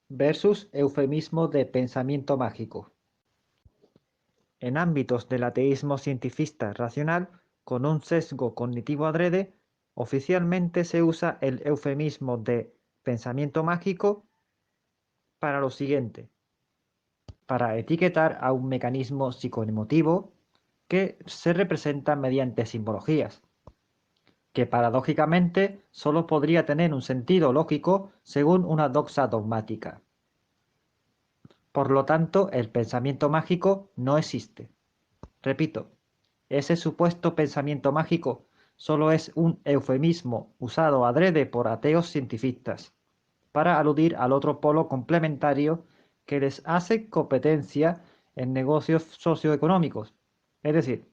versus eufemismo de pensamiento mágico. En ámbitos del ateísmo cientifista racional, con un sesgo cognitivo adrede, oficialmente se usa el eufemismo de pensamiento mágico para lo siguiente: para etiquetar a un mecanismo psicoemotivo que se representa mediante simbologías, que paradójicamente solo podría tener un sentido lógico según una doxa dogmática. Por lo tanto, el pensamiento mágico no existe. Repito, ese supuesto pensamiento mágico solo es un eufemismo usado adrede por ateos cientifistas, para aludir al otro polo complementario que les hace competencia en negocios socioeconómicos, es decir,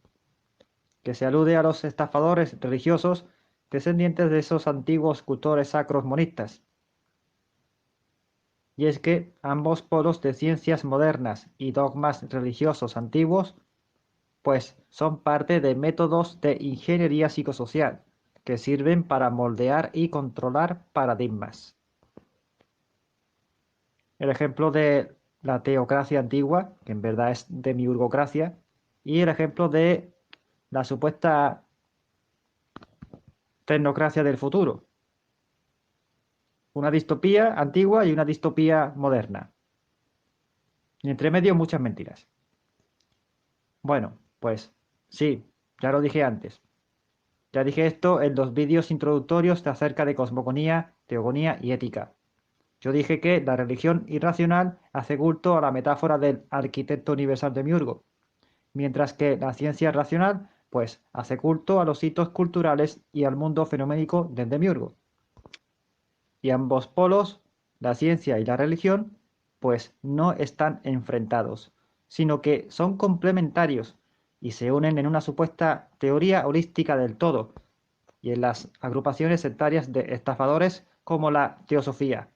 que se alude a los estafadores religiosos descendientes de esos antiguos cultores sacros monistas. Y es que ambos polos de ciencias modernas y dogmas religiosos antiguos, pues son parte de métodos de ingeniería psicosocial que sirven para moldear y controlar paradigmas. El ejemplo de la teocracia antigua, que en verdad es demiurgocracia, y el ejemplo de la supuesta tecnocracia del futuro. Una distopía antigua y una distopía moderna. Y entre medio muchas mentiras. Bueno, pues sí, ya lo dije antes. Ya dije esto en los vídeos introductorios de acerca de cosmogonía, teogonía y ética. Yo dije que la religión irracional hace culto a la metáfora del arquitecto universal de Miurgo, mientras que la ciencia racional, pues, hace culto a los hitos culturales y al mundo fenoménico del demiurgo. Y ambos polos, la ciencia y la religión, pues no están enfrentados, sino que son complementarios y se unen en una supuesta teoría holística del todo, y en las agrupaciones sectarias de estafadores como la teosofía.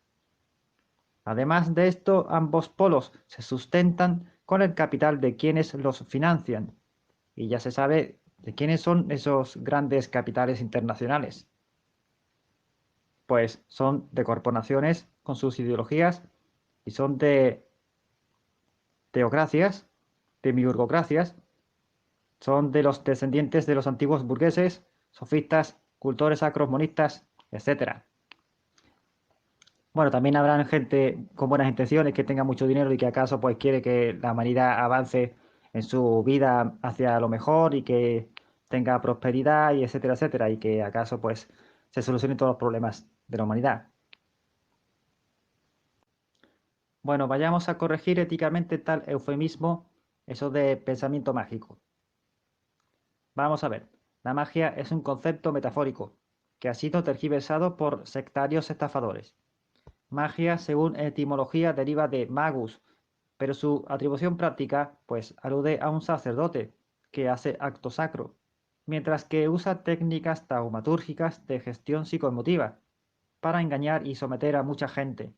Además de esto, ambos polos se sustentan con el capital de quienes los financian, y ya se sabe de quiénes son esos grandes capitales internacionales. Pues son de corporaciones con sus ideologías y son de teocracias, de miurgocracias, son de los descendientes de los antiguos burgueses, sofistas, cultores sacros, monistas, etc. Bueno, también habrán gente con buenas intenciones que tenga mucho dinero y que acaso pues quiere que la humanidad avance en su vida hacia lo mejor y que tenga prosperidad y etcétera, etcétera, y que acaso pues se solucionen todos los problemas de la humanidad. Bueno, vayamos a corregir éticamente tal eufemismo, eso de pensamiento mágico. Vamos a ver, la magia es un concepto metafórico que ha sido tergiversado por sectarios estafadores. Magia, según etimología, deriva de magus, pero su atribución práctica, pues, alude a un sacerdote que hace acto sacro, mientras que usa técnicas taumatúrgicas de gestión psicoemotiva para engañar y someter a mucha gente.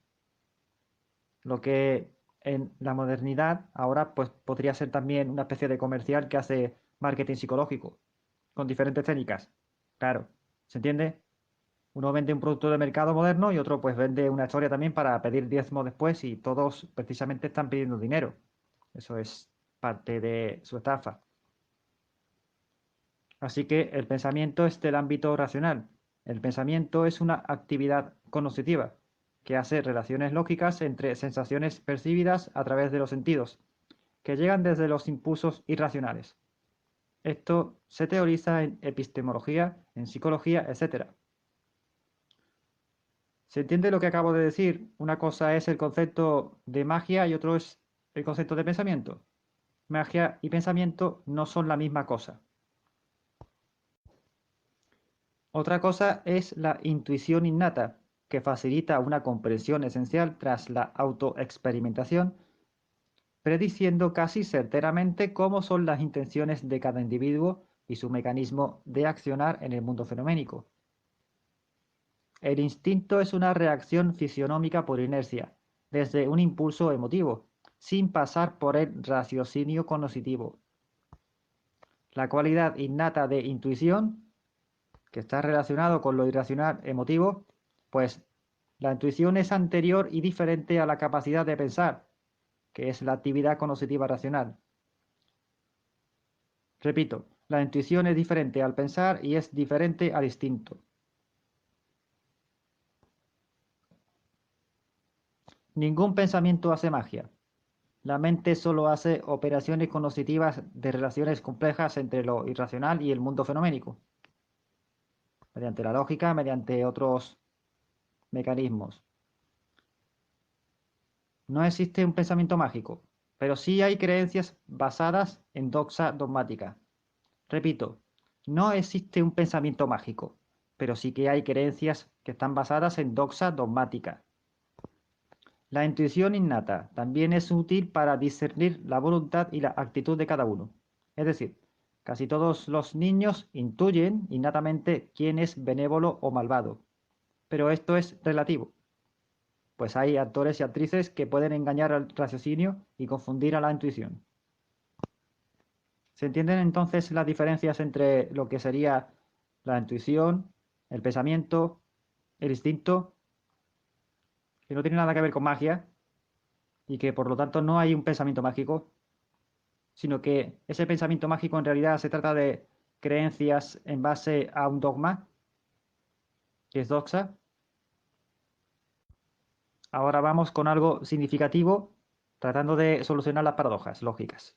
Lo que en la modernidad ahora pues podría ser también una especie de comercial que hace marketing psicológico con diferentes técnicas. Claro, ¿se entiende? Uno vende un producto de mercado moderno y otro pues vende una historia también para pedir diezmo después y todos precisamente están pidiendo dinero. Eso es parte de su estafa. Así que el pensamiento es del ámbito racional. El pensamiento es una actividad cognitiva que hace relaciones lógicas entre sensaciones percibidas a través de los sentidos, que llegan desde los impulsos irracionales. Esto se teoriza en epistemología, en psicología, etc. ¿Se entiende lo que acabo de decir? Una cosa es el concepto de magia y otro es el concepto de pensamiento. Magia y pensamiento no son la misma cosa. Otra cosa es la intuición innata, que facilita una comprensión esencial tras la autoexperimentación, prediciendo casi certeramente cómo son las intenciones de cada individuo y su mecanismo de accionar en el mundo fenoménico. El instinto es una reacción fisionómica por inercia, desde un impulso emotivo, sin pasar por el raciocinio cognitivo. La cualidad innata de intuición, que está relacionado con lo irracional emotivo, pues La intuición es anterior y diferente a la capacidad de pensar, que es la actividad cognitiva racional. Repito, la intuición es diferente al pensar y es diferente al instinto. Ningún pensamiento hace magia. La mente solo hace operaciones cognitivas de relaciones complejas entre lo irracional y el mundo fenoménico, mediante la lógica, mediante otros mecanismos. No existe un pensamiento mágico, pero sí hay creencias basadas en doxa dogmática. Repito, no existe un pensamiento mágico, pero sí que hay creencias que están basadas en doxa dogmática. La intuición innata también es útil para discernir la voluntad y la actitud de cada uno. Es decir, casi todos los niños intuyen innatamente quién es benévolo o malvado, pero esto es relativo, pues hay actores y actrices que pueden engañar al raciocinio y confundir a la intuición. ¿Se entienden entonces las diferencias entre lo que sería la intuición, el pensamiento, el instinto, que no tiene nada que ver con magia y que por lo tanto no hay un pensamiento mágico, sino que ese pensamiento mágico en realidad se trata de creencias en base a un dogma, que es doxa? Ahora vamos con algo significativo, tratando de solucionar las paradojas lógicas.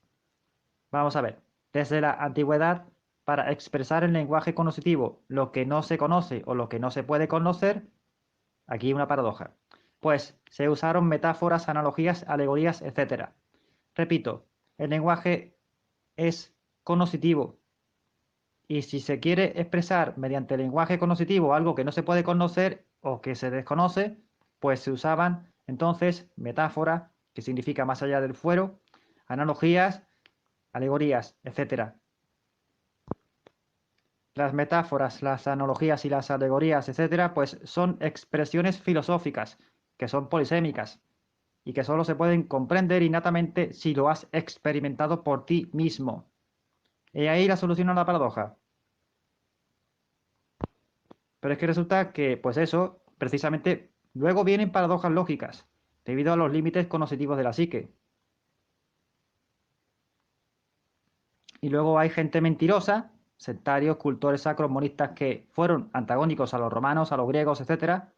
Vamos a ver, desde la antigüedad, para expresar en lenguaje cognitivo lo que no se conoce o lo que no se puede conocer, aquí una paradoja, pues se usaron metáforas, analogías, alegorías, etc. Repito, el lenguaje es cognitivo y si se quiere expresar mediante el lenguaje cognitivo algo que no se puede conocer o que se desconoce, pues se usaban entonces metáforas, que significa más allá del fuero, analogías, alegorías, etc. Las metáforas, las analogías y las alegorías, etcétera, pues son expresiones filosóficas que son polisémicas y que solo se pueden comprender innatamente si lo has experimentado por ti mismo. Y ahí la solución a la paradoja. Pero es que resulta que, pues eso, precisamente, luego vienen paradojas lógicas, debido a los límites cognitivos de la psique. Y luego hay gente mentirosa, sectarios, cultores sacros, monistas que fueron antagónicos a los romanos, a los griegos, etcétera.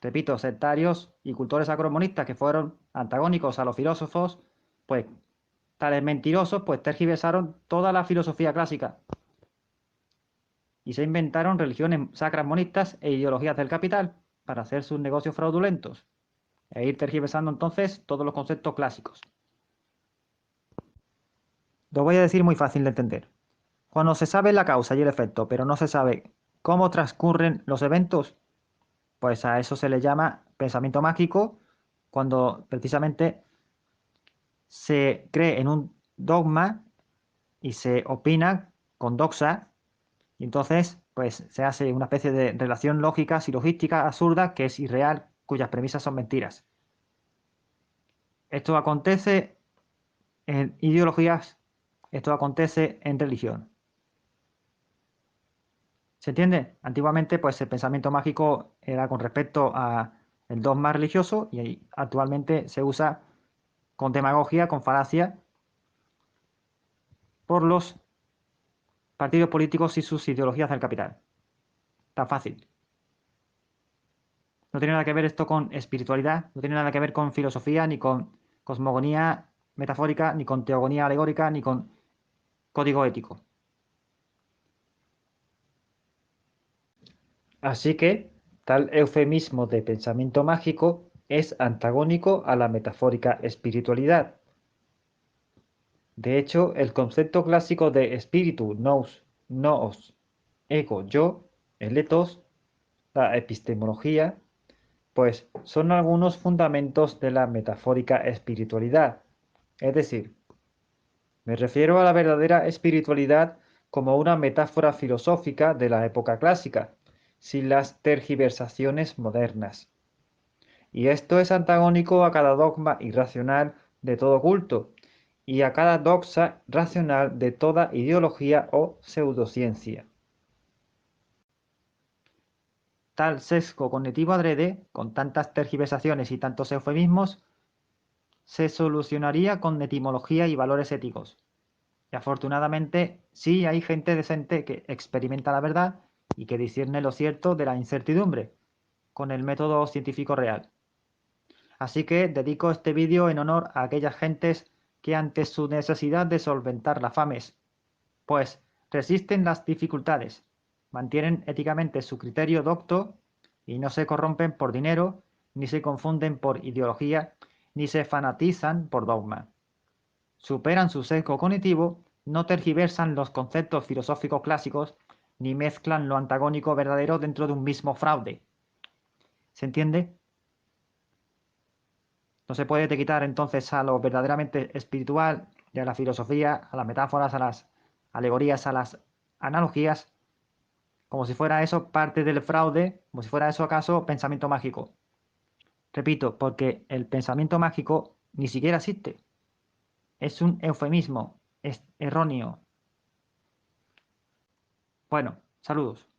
Repito, sectarios y cultores sacromonistas que fueron antagónicos a los filósofos, pues tales mentirosos, pues tergiversaron toda la filosofía clásica y se inventaron religiones sacras monistas e ideologías del capital para hacer sus negocios fraudulentos e ir tergiversando entonces todos los conceptos clásicos. Lo voy a decir muy fácil de entender. Cuando se sabe la causa y el efecto, pero no se sabe cómo transcurren los eventos, pues a eso se le llama pensamiento mágico, cuando precisamente se cree en un dogma y se opina con doxa, y entonces pues se hace una especie de relación lógica, silogística, absurda, que es irreal, cuyas premisas son mentiras. Esto acontece en ideologías, esto acontece en religión. ¿Se entiende? Antiguamente, pues el pensamiento mágico era con respecto a el dogma religioso y actualmente se usa con demagogia, con falacia, por los partidos políticos y sus ideologías del capital. Tan fácil. No tiene nada que ver esto con espiritualidad, no tiene nada que ver con filosofía, ni con cosmogonía metafórica, ni con teogonía alegórica, ni con código ético. Así que tal eufemismo de pensamiento mágico es antagónico a la metafórica espiritualidad. De hecho, el concepto clásico de espíritu, nous, noos, ego, yo, el ethos, la epistemología, pues son algunos fundamentos de la metafórica espiritualidad. Es decir, me refiero a la verdadera espiritualidad como una metáfora filosófica de la época clásica, sin las tergiversaciones modernas. Y esto es antagónico a cada dogma irracional de todo culto y a cada doxa racional de toda ideología o pseudociencia. tal sesgo cognitivo adrede, con tantas tergiversaciones y tantos eufemismos, se solucionaría con etimología y valores éticos. Y afortunadamente sí hay gente decente que experimenta la verdad y que discierne lo cierto de la incertidumbre, con el método científico real. Así que dedico este vídeo en honor a aquellas gentes que ante su necesidad de solventar la fames, pues resisten las dificultades, mantienen éticamente su criterio docto y no se corrompen por dinero, ni se confunden por ideología, ni se fanatizan por dogma. Superan su sesgo cognitivo, no tergiversan los conceptos filosóficos clásicos, ni mezclan lo antagónico verdadero dentro de un mismo fraude. ¿Se entiende? No se puede quitar entonces a lo verdaderamente espiritual y a la filosofía, a las metáforas, a las alegorías, a las analogías, como si fuera eso parte del fraude, como si fuera eso acaso pensamiento mágico. Repito, porque el pensamiento mágico ni siquiera existe. Es un eufemismo, es erróneo. Bueno, saludos.